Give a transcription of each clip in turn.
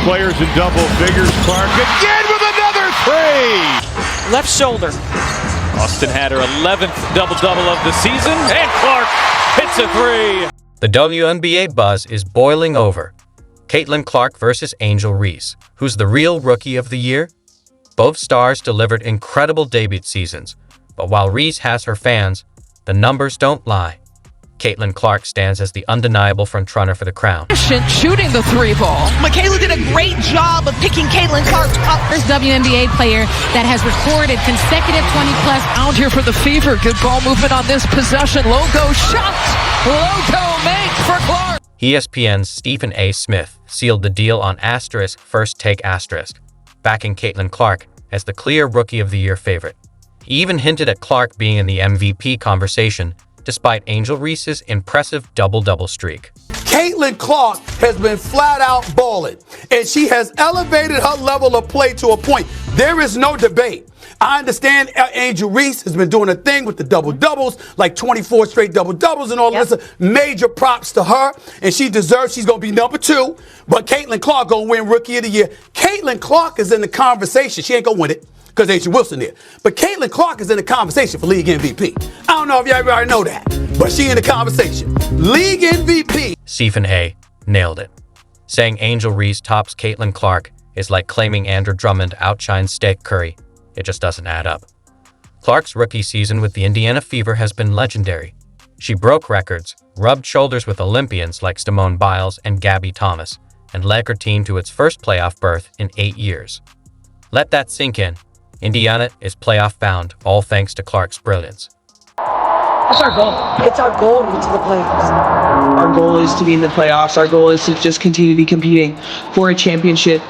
players in double figures. Clark again with another three. Left shoulder. Austin had her 11th double-double of the season, and Clark hits a three. The WNBA buzz is boiling over. Caitlin Clark versus Angel Reese. Who's the real Rookie of the Year? Both stars delivered incredible debut seasons, but while Reese has her fans, the numbers don't lie. Caitlin Clark stands as the undeniable frontrunner for the crown. Shooting the three ball. Michaela did a great job of picking Caitlin Clark up. First WNBA player that has recorded consecutive 20-plus. Out here for the Fever. Good ball movement on this possession. Logo shot. Logo make for Clark. ESPN's Stephen A. Smith sealed the deal on First Take backing Caitlin Clark as the clear Rookie of the Year favorite. He even hinted at Clark being in the MVP conversation, despite Angel Reese's impressive double-double streak. Caitlin Clark has been flat out balling, and she has elevated her level of play to a point. There is no debate. I understand Angel Reese has been doing a thing with the double-doubles, like 24 straight double-doubles and all this. Major props to her, and she deserves, she's going to be number 2, but Caitlin Clark going to win Rookie of the Year. Caitlin Clark is in the conversation. She ain't going to win it, because A'ja Wilson did. But Caitlin Clark is in the conversation for League MVP. I don't know if y'all already know that, but she in the conversation. League MVP. Stephen A. nailed it, saying Angel Reese tops Caitlin Clark is like claiming Andrew Drummond outshines Steph Curry. It just doesn't add up. Clark's rookie season with the Indiana Fever has been legendary. She broke records, rubbed shoulders with Olympians like Simone Biles and Gabby Thomas, and led her team to its first playoff berth in 8 years. Let that sink in. Indiana is playoff bound, all thanks to Clark's brilliance. What's our goal? It's our goal to get to the playoffs. Our goal is to be in the playoffs. Our goal is to just continue to be competing for a championship.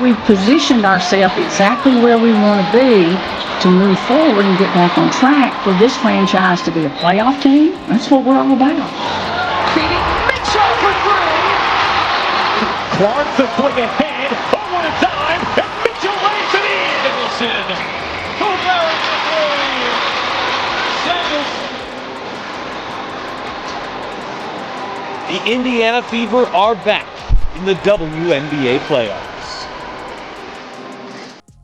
We've positioned ourselves exactly where we want to be to move forward and get back on track for this franchise to be a playoff team. That's what we're all about. Beating Mitchell for three. Clark the swing ahead. Over to time. And Mitchell lays it in. Nicholson. Who goes for three? The Indiana Fever are back in the WNBA playoffs.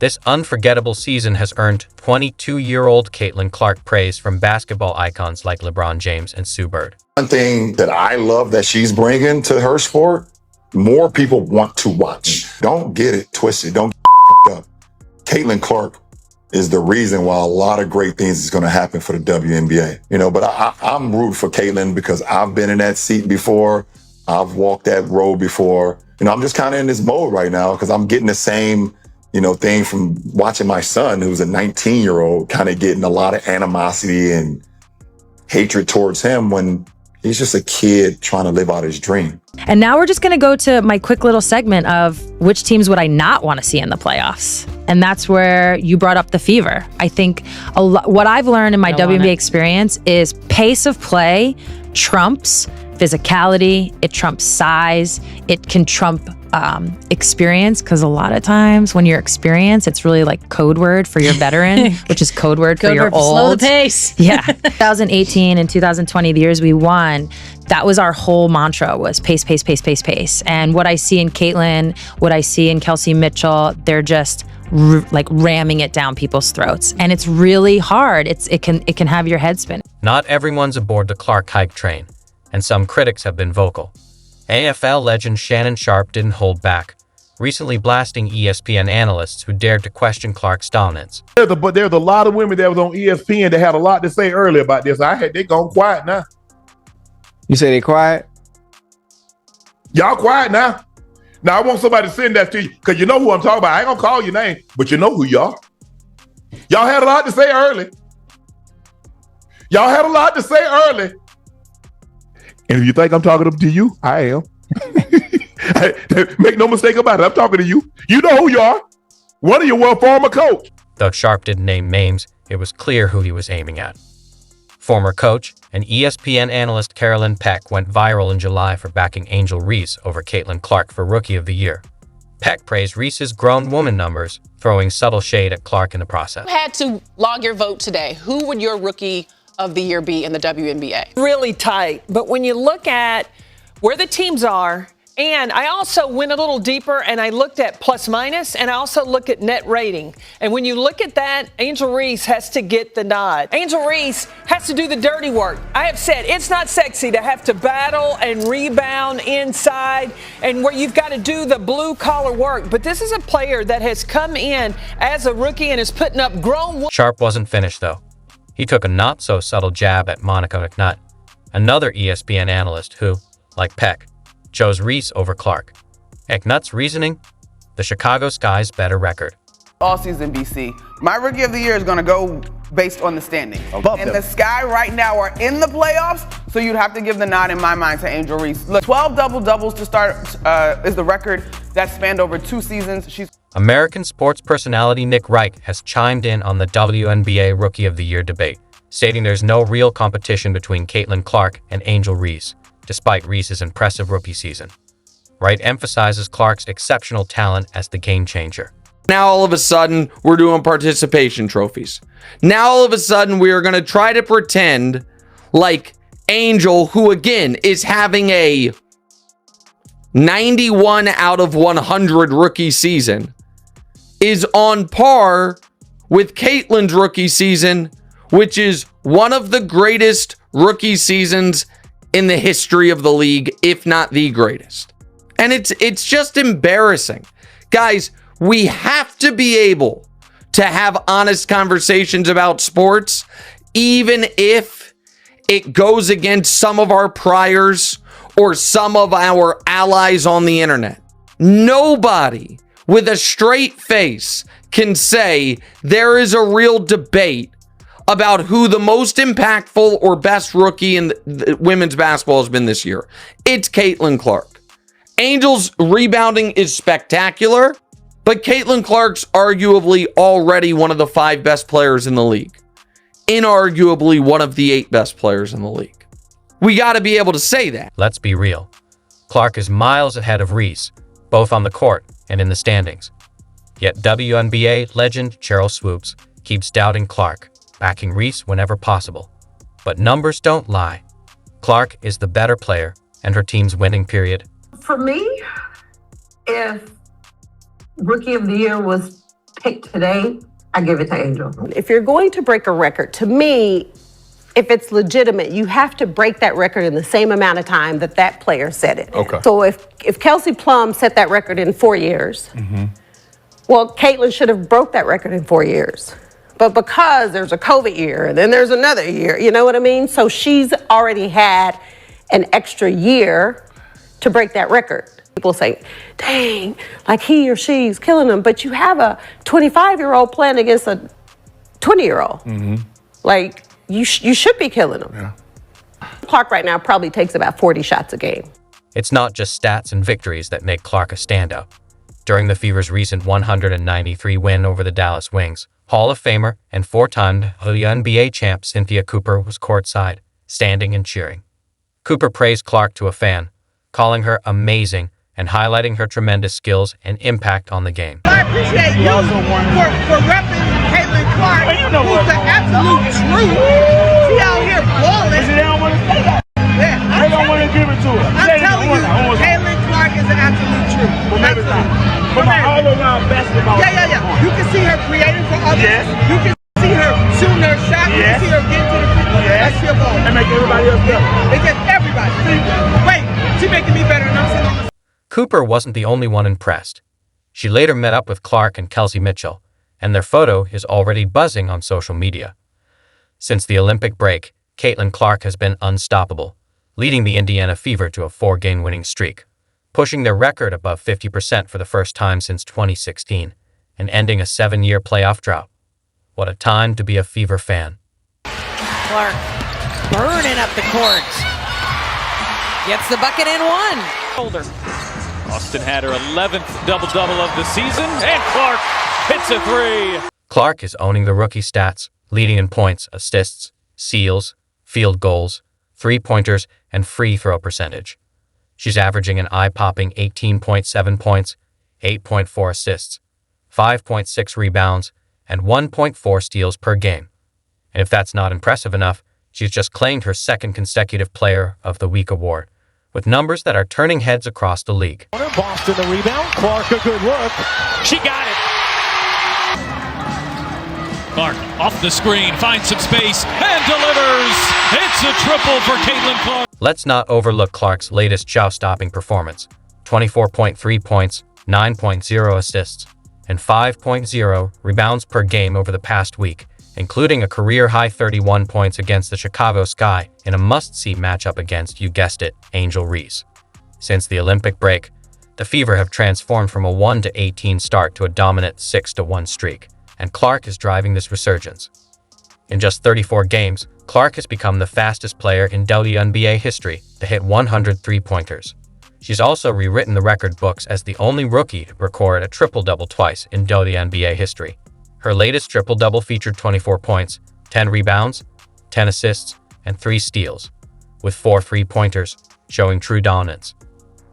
This unforgettable season has earned 22-year-old Caitlin Clark praise from basketball icons like LeBron James and Sue Bird. One thing that I love that she's bringing to her sport, more people want to watch. Don't get it twisted. Don't get up. Caitlin Clark is the reason why a lot of great things is going to happen for the WNBA. But I'm rooting for Caitlin because I've been in that seat before. I've walked that road before. I'm just kind of in this mode right now because I'm getting the same thing from watching my son, who's a 19-year-old, kind of getting a lot of animosity and hatred towards him when he's just a kid trying to live out his dream. And now we're just going to go to my quick little segment of which teams would I not want to see in the playoffs? And that's where you brought up the Fever. I think what I've learned in my WNBA experience is pace of play trumps physicality, it trumps size, it can trump experience, because a lot of times when you're experienced, it's really like code word for your veteran, which is code word for your old. Slow the pace. Yeah. 2018 and 2020, the years we won, that was our whole mantra, was pace, pace, pace, pace, pace. And what I see in Caitlin, what I see in Kelsey Mitchell, they're just like ramming it down people's throats. And it's really hard. It can have your head spin. Not everyone's aboard the Clark hype train, and some critics have been vocal. AFL legend Shannon Sharpe didn't hold back, recently blasting ESPN analysts who dared to question Clark's dominance. But there's a lot of women that was on ESPN that had a lot to say earlier about this. They gone quiet now. You say they quiet? Y'all quiet now. Now I want somebody to send that to you, because you know who I'm talking about. I ain't gonna call your name, but you know who you are. Y'all had a lot to say early. Y'all had a lot to say early. And if you think I'm talking to you, I am. Make no mistake about it. I'm talking to you. You know who you are. One of you was a former coach. Though Sharpe didn't name names, it was clear who he was aiming at. Former coach and ESPN analyst Carolyn Peck went viral in July for backing Angel Reese over Caitlin Clark for Rookie of the Year. Peck praised Reese's grown woman numbers, throwing subtle shade at Clark in the process. You had to log your vote today. Who would your Rookie of the Year be in the WNBA? Really tight. But when you look at where the teams are And I also went a little deeper and I looked at plus minus and I also look at net rating. And when you look at that, Angel Reese has to get the nod. Angel Reese has to do the dirty work. I have said it's not sexy to have to battle and rebound inside and where you've got to do the blue collar work. But this is a player that has come in as a rookie and is putting up grown. Sharp wasn't finished, though. He took a not-so-subtle jab at Monica McNutt, another ESPN analyst who, like Peck, chose Reese over Clark. McNutt's reasoning? The Chicago Sky's better record. All season, BC. My rookie of the year is going to go based on the standings. The Sky right now are in the playoffs, so you'd have to give the nod in my mind to Angel Reese. Look, 12 double-doubles to start is the record that spanned over 2 seasons. American sports personality Nick Reich has chimed in on the WNBA Rookie of the Year debate, stating there's no real competition between Caitlin Clark and Angel Reese, despite Reese's impressive rookie season. Wright emphasizes Clark's exceptional talent as the game changer. Now all of a sudden, we're doing participation trophies. Now all of a sudden, we are going to try to pretend like Angel, who again is having a 91 out of 100 rookie season, is on par with Caitlin's rookie season, which is one of the greatest rookie seasons in the history of the league, if not the greatest. And it's just embarrassing. Guys, we have to be able to have honest conversations about sports, even if it goes against some of our priors or some of our allies on the internet. Nobody with a straight face can say there is a real debate about who the most impactful or best rookie in the women's basketball has been this year. It's Caitlin Clark. Angel's rebounding is spectacular, but Caitlin Clark's arguably already one of the 5 best players in the league. Inarguably one of the 8 best players in the league. We got to be able to say that. Let's be real. Clark is miles ahead of Reese, both on the court and in the standings. Yet WNBA legend Cheryl Swoops keeps doubting Clark, backing Reese whenever possible. But numbers don't lie. Clark is the better player and her team's winning period. For me, if Rookie of the Year was picked today, I give it to Angel. If you're going to break a record, to me, if it's legitimate, you have to break that record in the same amount of time that that player set it. Okay. So if Kelsey Plum set that record in 4 years, well, Caitlin should have broke that record in 4 years. But because there's a COVID year and then there's another year, you know what I mean? So she's already had an extra year to break that record. People say, dang, like he or she's killing them. But you have a 25-year-old playing against a 20-year-old. Like, you should be killing them. Yeah. Clark right now probably takes about 40 shots a game. It's not just stats and victories that make Clark a standout. During the Fever's recent 193 win over the Dallas Wings, Hall of Famer and 4-time WNBA champ Cynthia Cooper was courtside, standing and cheering. Cooper praised Clark to a fan, calling her amazing and highlighting her tremendous skills and impact on the game. I appreciate you for repping Caitlin Clark, who's the absolute truth. She out here balling. They don't want to say that. Yeah, they don't want to give it to her. I'm telling you, Caitlin Clark is the absolute truth. From an all-around basketball. Yeah. You can see her creating for others. Yes. You can see her shooting her shot. You can see her getting to the free throw. That's your ball. And make everybody else better. It gets everybody. Wait, she's making me better than I'm sitting on the... Cooper wasn't the only one impressed. She later met up with Clark and Kelsey Mitchell, and their photo is already buzzing on social media. Since the Olympic break, Caitlin Clark has been unstoppable, leading the Indiana Fever to a 4-game winning streak, pushing their record above 50% for the first time since 2016, and ending a 7-year playoff drought. What a time to be a Fever fan. Clark burning up the court. Gets the bucket and one. Shoulder. Austin had her 11th double-double of the season, and Clark hits a 3. Clark is owning the rookie stats, leading in points, assists, steals, field goals, 3-pointers, and free throw percentage. She's averaging an eye-popping 18.7 points, 8.4 assists, 5.6 rebounds, and 1.4 steals per game. And if that's not impressive enough, she's just claimed her second consecutive Player of the Week award, with numbers that are turning heads across the league. Boston the rebound. Clark a good look. She got it. Clark off the screen, finds some space, and delivers. It's a triple for Caitlin Clark. Let's not overlook Clark's latest jaw-stopping performance. 24.3 points, 9.0 assists, and 5.0 rebounds per game over the past week, including a career-high 31 points against the Chicago Sky in a must-see matchup against, you guessed it, Angel Reese. Since the Olympic break, the Fever have transformed from a 1-18 start to a dominant 6-1 streak, and Clark is driving this resurgence. In just 34 games, Clark has become the fastest player in WNBA history to hit 100 three-pointers. She's also rewritten the record books as the only rookie to record a triple-double twice in WNBA history. Her latest triple-double featured 24 points, 10 rebounds, 10 assists, and 3 steals, with 4 three-pointers, showing true dominance.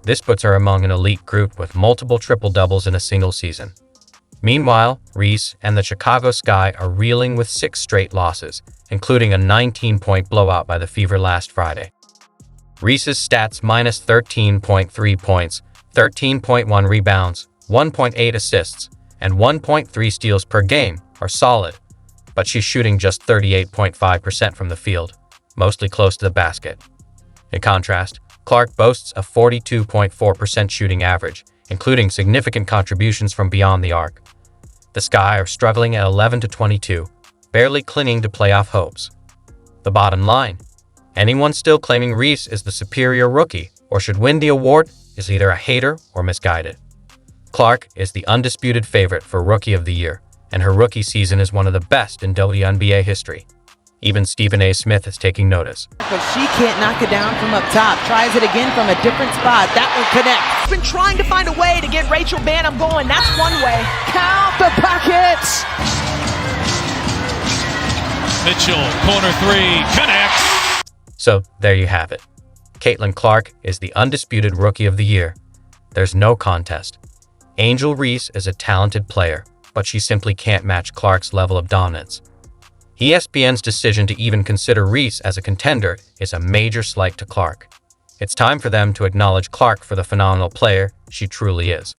This puts her among an elite group with multiple triple-doubles in a single season. Meanwhile, Reese and the Chicago Sky are reeling with 6 straight losses, including a 19-point blowout by the Fever last Friday. Reese's stats minus 13.3 points, 13.1 rebounds, 1.8 assists, and 1.3 steals per game are solid, but she's shooting just 38.5% from the field, mostly close to the basket. In contrast, Clark boasts a 42.4% shooting average, including significant contributions from beyond the arc. The Sky are struggling at 11-22, barely clinging to playoff hopes. The bottom line: anyone still claiming Reese is the superior rookie or should win the award is either a hater or misguided. Clark is the undisputed favorite for Rookie of the Year, and her rookie season is one of the best in WNBA history. Even Stephen A. Smith is taking notice. But she can't knock it down from up top. Tries it again from a different spot. That will connect. Been trying to find a way to get Rachel Banham going. That's one way. Count the buckets. Mitchell, corner 3, connects. So there you have it. Caitlin Clark is the undisputed Rookie of the Year. There's no contest. Angel Reese is a talented player, but she simply can't match Clark's level of dominance. ESPN's decision to even consider Reese as a contender is a major slight to Clark. It's time for them to acknowledge Clark for the phenomenal player she truly is.